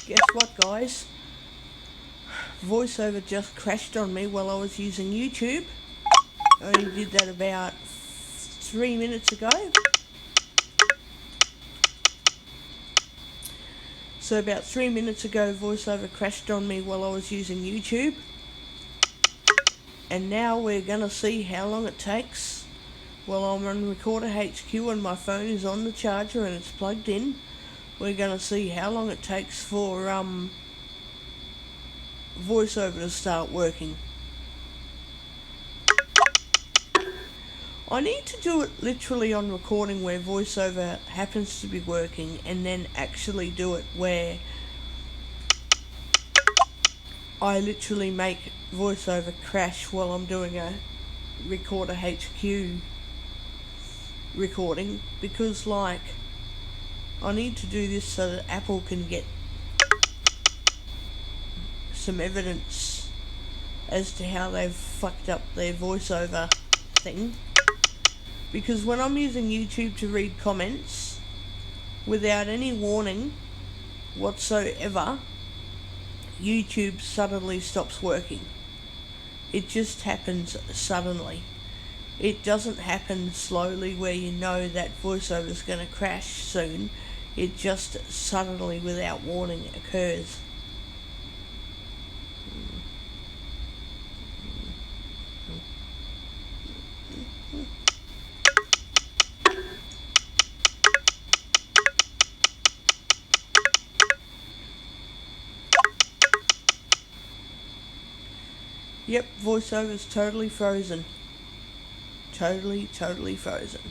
Guess what, guys? VoiceOver just crashed on me while I was using YouTube. I only did that about 3 minutes ago. So about 3 minutes ago, VoiceOver crashed on me while I was using YouTube. And now we're going to see how long it takes. Well, I'm on Recorder HQ and my phone is on the charger and it's plugged in. We're going to see how long it takes for VoiceOver to start working. I need to do it literally on recording where VoiceOver happens to be working, and then actually do it where I literally make VoiceOver crash while I'm doing a Recorder HQ recording, because I need to do this so that Apple can get some evidence as to how they've fucked up their VoiceOver thing. Because when I'm using YouTube to read comments without any warning whatsoever, YouTube suddenly stops working. It just happens suddenly. It doesn't happen slowly where you know that VoiceOver is going to crash soon. It just suddenly, without warning, occurs. Yep, VoiceOver's totally frozen. Totally frozen.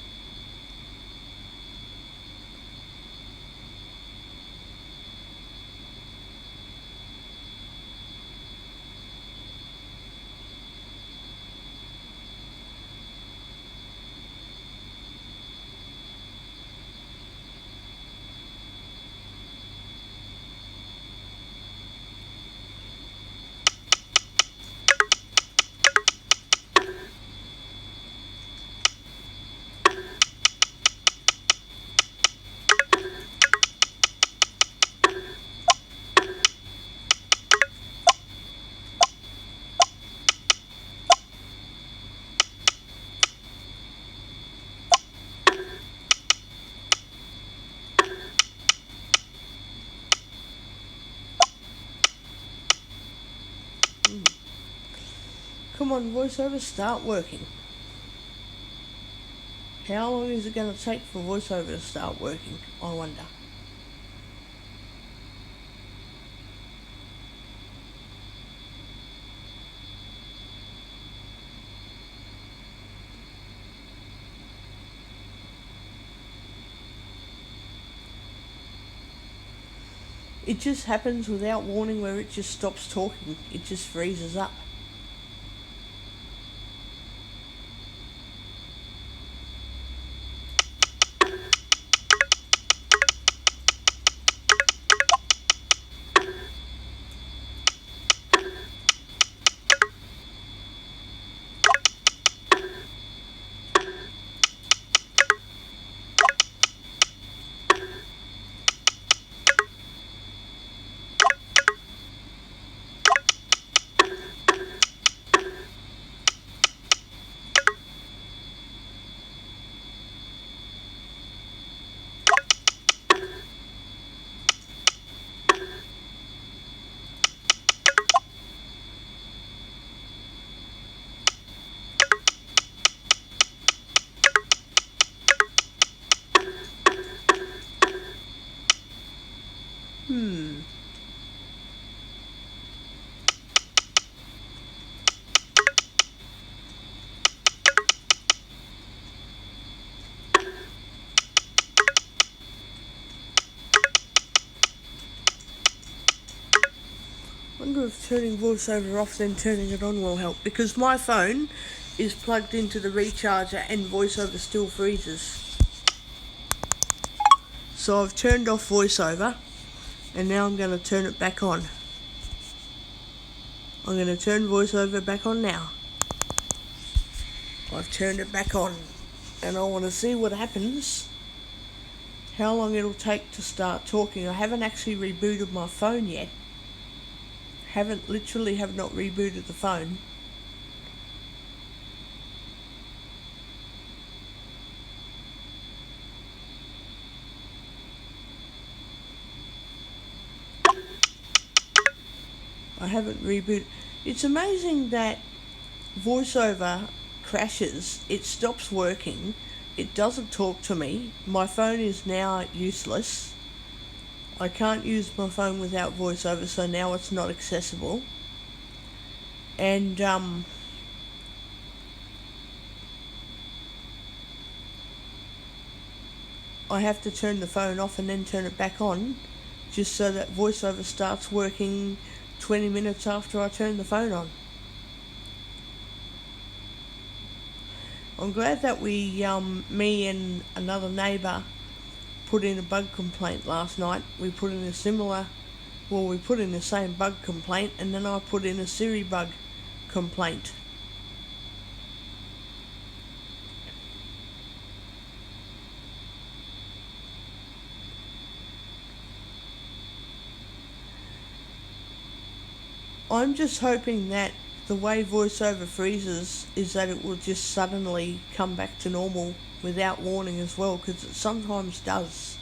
Come on, VoiceOver, start working. How long is it going to take for VoiceOver to start working, I wonder? It just happens without warning where it just stops talking. It just freezes up. I wonder if turning VoiceOver off then turning it on will help, because my phone is plugged into the recharger and VoiceOver still freezes. So I've turned off VoiceOver and now I'm going to turn it back on. I'm going to turn VoiceOver back on now. I've turned it back on and I want to see what happens. how long it'll take to start talking. I haven't actually rebooted my phone yet. Have not rebooted the phone. I haven't rebooted. It's amazing that VoiceOver crashes. It stops working. It doesn't talk to me. My phone is now useless. I can't use my phone without VoiceOver, so now it's not accessible. And I have to turn the phone off and then turn it back on, just so that VoiceOver starts working 20 minutes after I turn the phone on. I'm glad that me and another neighbour put in a bug complaint last night. We put in the same bug complaint, and then I put in a Siri bug complaint. I'm just hoping that the way VoiceOver freezes is that it will just suddenly come back to normal without warning as well, because it sometimes does.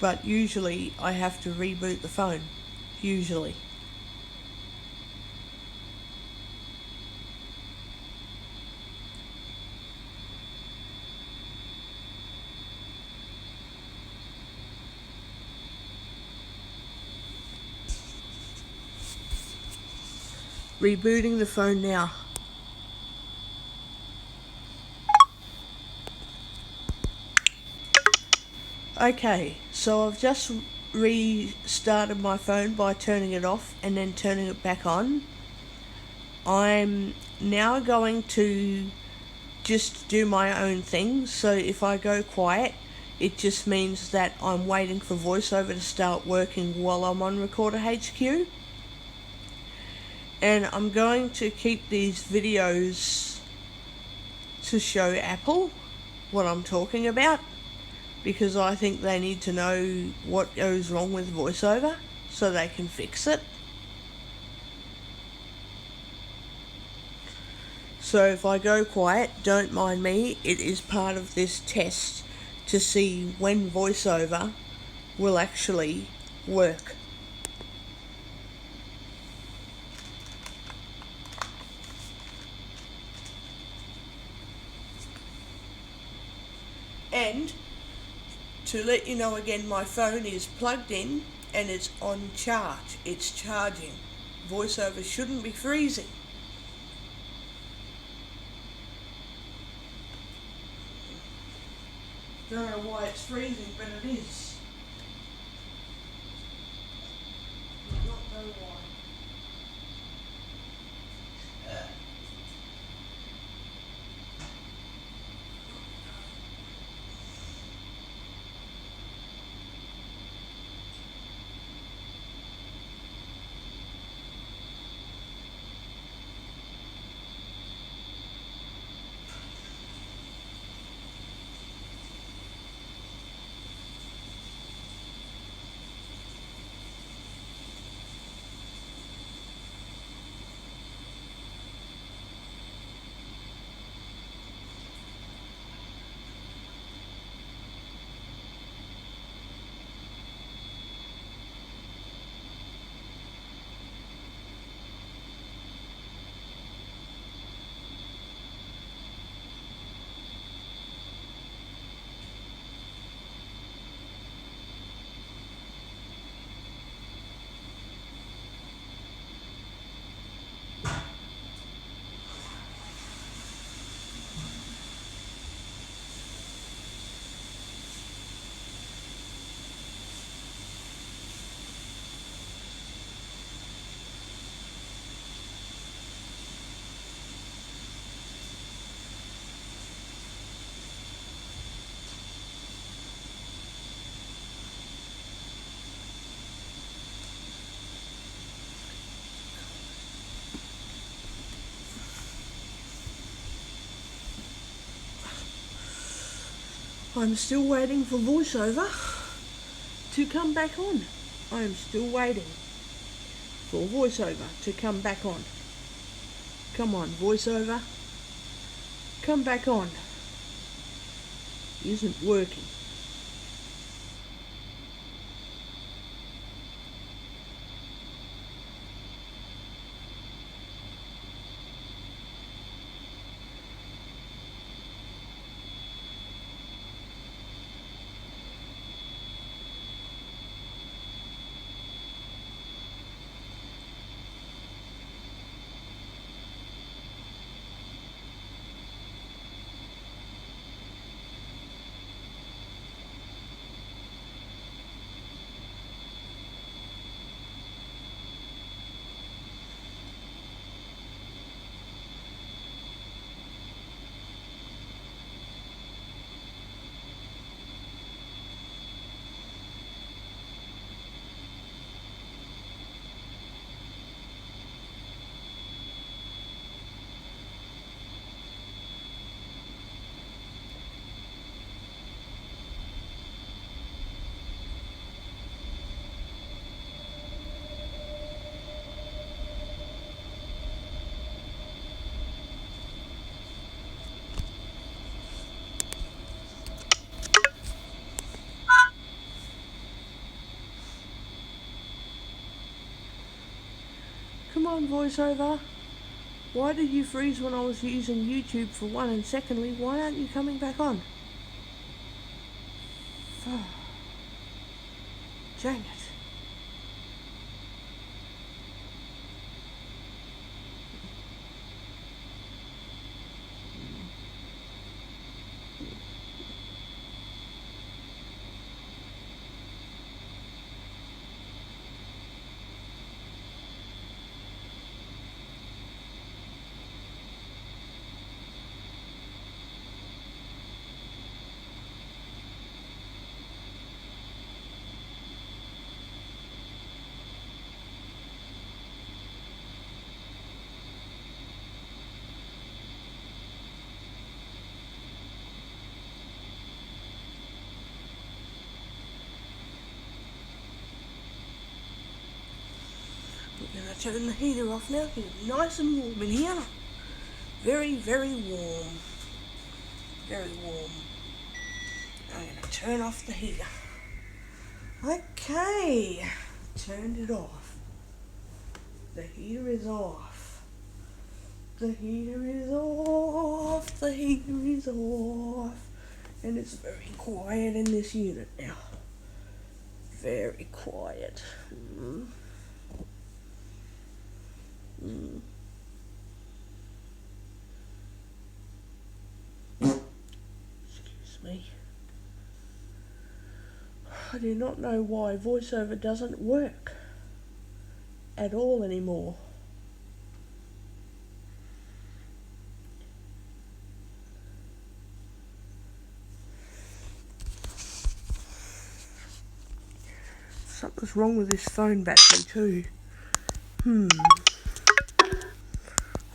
But usually I have to reboot the phone. Usually. Rebooting the phone now. Okay, so I've just restarted my phone by turning it off and then turning it back on. I'm now going to just do my own thing, so if I go quiet, it just means that I'm waiting for VoiceOver to start working while I'm on Recorder HQ. And I'm going to keep these videos to show Apple what I'm talking about, because I think they need to know what goes wrong with VoiceOver so they can fix it. So if I go quiet, don't mind me. It is part of this test to see when VoiceOver will actually work. And to let you know again, my phone is plugged in and it's on charge. It's charging. VoiceOver shouldn't be freezing. Don't know why it's freezing, but it is. I do not know why. I'm still waiting for VoiceOver to come back on. I am still waiting for VoiceOver to come back on. Come on, VoiceOver. Come back on. Isn't working. Come on, VoiceOver. Why did you freeze when I was using YouTube for one? And secondly, why aren't you coming back on? Dang it. I'm going to turn the heater off now because it's nice and warm in here. Very, very warm. Very warm. I'm going to turn off the heater. Okay. Turned it off. The heater is off. The heater is off. The heater is off. And it's very quiet in this unit now. Very quiet. Excuse me. I do not know why VoiceOver doesn't work at all anymore. Something's wrong with this phone battery too.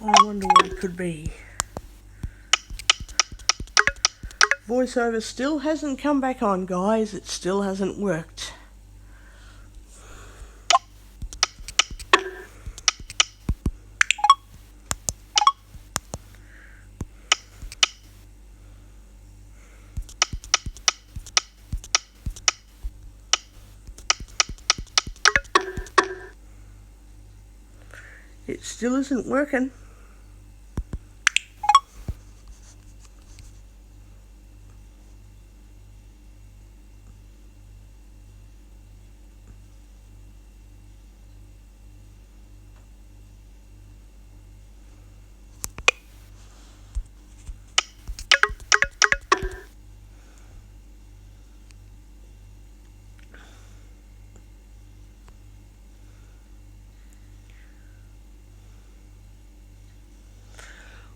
I wonder what it could be. VoiceOver still hasn't come back on, guys. It still hasn't worked. It still isn't working.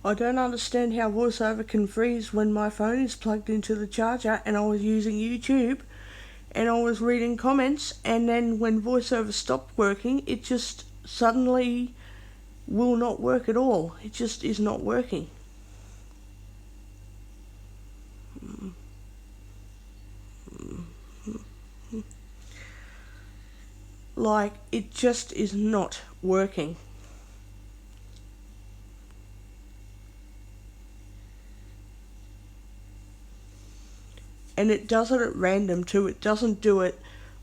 I don't understand how VoiceOver can freeze when my phone is plugged into the charger and I was using YouTube and I was reading comments, and then when VoiceOver stopped working, it just suddenly will not work at all. It just is not working. Like, it just is not working. And it does it at random too. It doesn't do it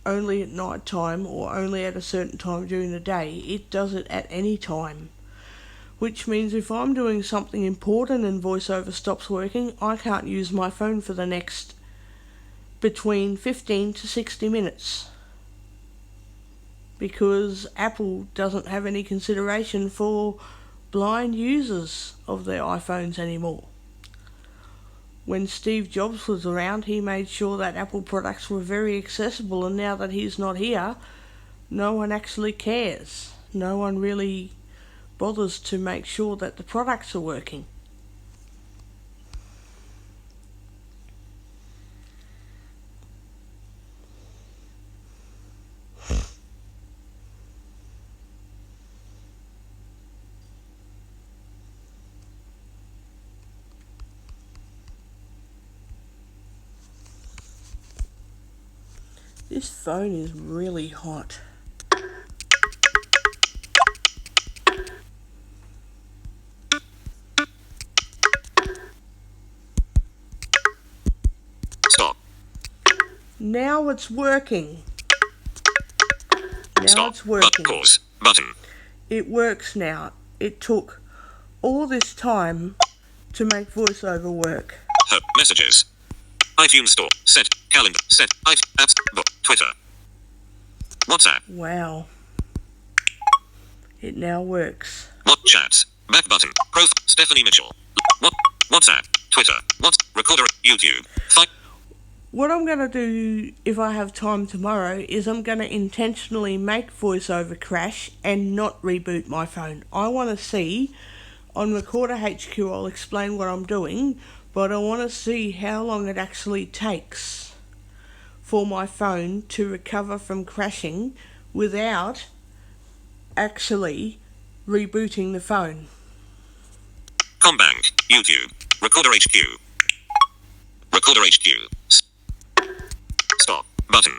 only at night time or only at a certain time during the day. It does it at any time. Which means if I'm doing something important and VoiceOver stops working, I can't use my phone for the next between 15 to 60 minutes. Because Apple doesn't have any consideration for blind users of their iPhones anymore. When Steve Jobs was around, he made sure that Apple products were very accessible, and now that he's not here, no one actually cares. No one really bothers to make sure that the products are working. This phone is really hot. Stop. Now it's working. Now Stop. it's working. Pause. Button. It works now. It took all this time to make VoiceOver work. Messages. iTunes Store. Set. Calendar. Set. Apps. Book. Twitter. WhatsApp. Wow. It now works. What chats? Back button. Stephanie Mitchell. What? WhatsApp. Twitter. What? Recorder. YouTube. What I'm going to do if I have time tomorrow is I'm going to intentionally make VoiceOver crash and not reboot my phone. I want to see, on Recorder HQ I'll explain what I'm doing, but I want to see how long it actually takes for my phone to recover from crashing without actually rebooting the phone. Combank. YouTube. Recorder HQ. Recorder HQ. Stop. Button.